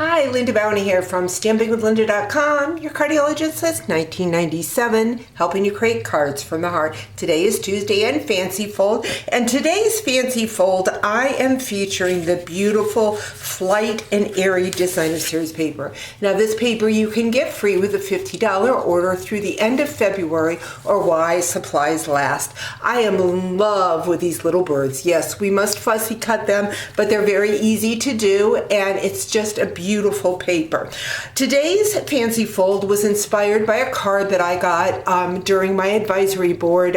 Hi, Linda Bowney here from StampingWithLinda.com, your cardiologist since 1997, helping you create cards from the heart. Today is Tuesday and Fancy Fold, and today's Fancy Fold, I am featuring the beautiful Flight and Airy Designer Series paper. Now this paper you can get free with a $50 order through the end of February or while supplies last. I am in love with these little birds. Yes, we must fussy cut them, but they're very easy to do, and it's just a beautiful paper. Today's Fancy Fold was inspired by a card that I got during my advisory board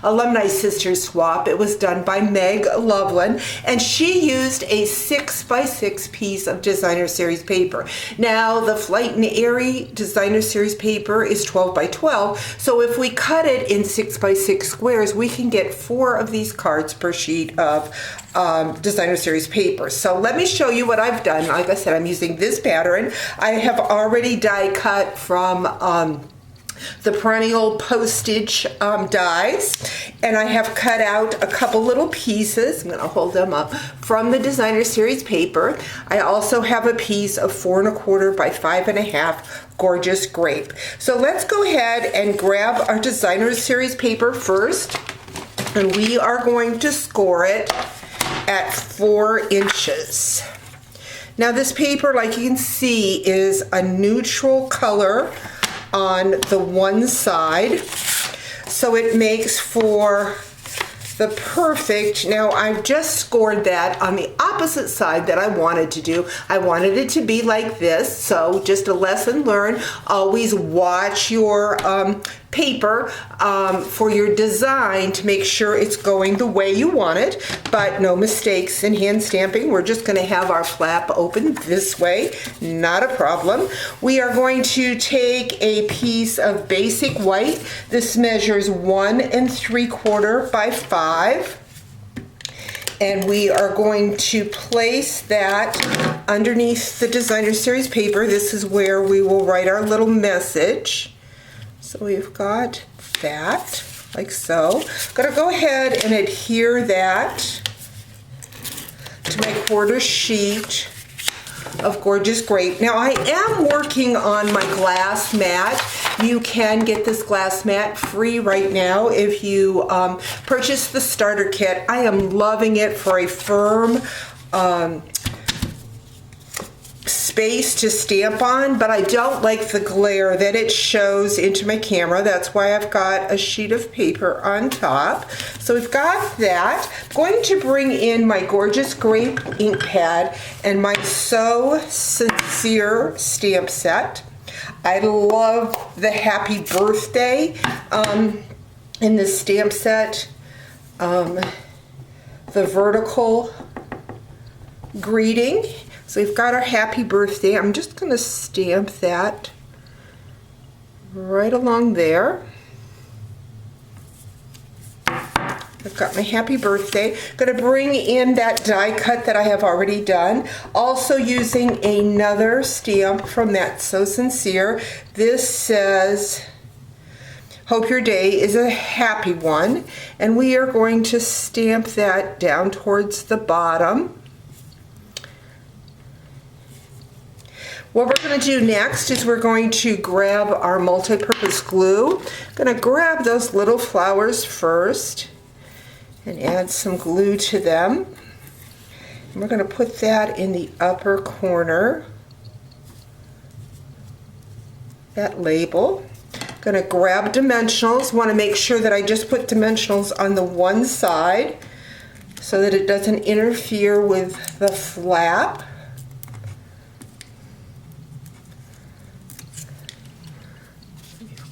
Alumni Sisters Swap. It was done by Meg Loveland, and she used a 6x6 piece of Designer Series paper. Now the Flight and Airy Designer Series paper is 12 by 12, so if we cut it in 6x6 squares, we can get 4 of these cards per sheet of Designer Series paper. So let me show you what I've done. Like I said, I'm using this pattern. I have already die cut from the perennial postage dies, and I have cut out a couple little pieces. I'm going to hold them up from the Designer Series paper. I also have a piece of 4 1/4 by 5 1/2 gorgeous grape. So let's go ahead and grab our Designer Series paper first, and we are going to score it at 4 inches. Now this paper, like you can see, is a neutral color on the one side, so it makes for the perfect. Now I've just scored that on the opposite side that I wanted to do. I wanted it to be like this, so just a lesson learned. Always watch your paper for your design to make sure it's going the way you want it, but no mistakes in hand stamping. We're just going to have our flap open this way, not a problem. We are going to take a piece of basic white. This measures 1 3/4 by 5. And we are going to place that underneath the Designer Series paper. This is where we will write our little message. So we've got that, like so. I'm going to go ahead and adhere that to my quarter sheet of gorgeous grape. Now I am working on my glass mat. You can get this glass mat free right now if you purchase the starter kit. I am loving it for a firm space to stamp on, but I don't like the glare that it shows into my camera. That's why I've got a sheet of paper on top. So we've got that. I'm going to bring in my gorgeous grape ink pad and my So Sincere stamp set. I love the happy birthday in the stamp set, the vertical greeting. So we've got our happy birthday. I'm just going to stamp that right along there. I've got my happy birthday. I'm going to bring in that die cut that I have already done. Also using another stamp from that So Sincere. This says, "Hope your day is a happy one." And we are going to stamp that down towards the bottom. What we're going to do next is we're going to grab our multi-purpose glue. I'm going to grab those little flowers first and add some glue to them. And we're going to put that in the upper corner, that label. I'm going to grab dimensionals. Want to make sure that I just put dimensionals on the one side so that it doesn't interfere with the flap.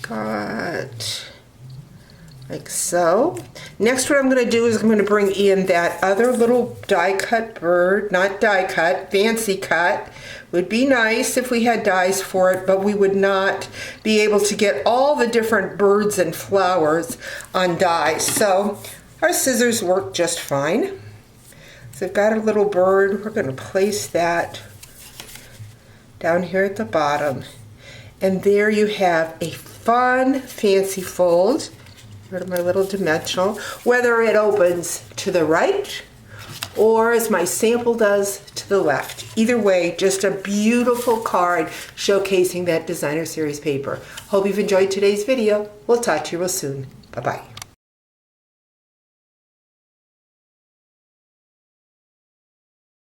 Got like so. Next, what I'm going to do is I'm going to bring in that other little die cut bird, not die cut, fancy cut. Would be nice if we had dies for it, but we would not be able to get all the different birds and flowers on dies. So our scissors work just fine. So I've got a little bird. We're going to place that down here at the bottom. And there you have a fun fancy fold. Rid of my little dimensional. Whether it opens to the right or as my sample does to the left. Either way, just a beautiful card showcasing that Designer Series paper. Hope you've enjoyed today's video. We'll talk to you real soon. Bye-bye.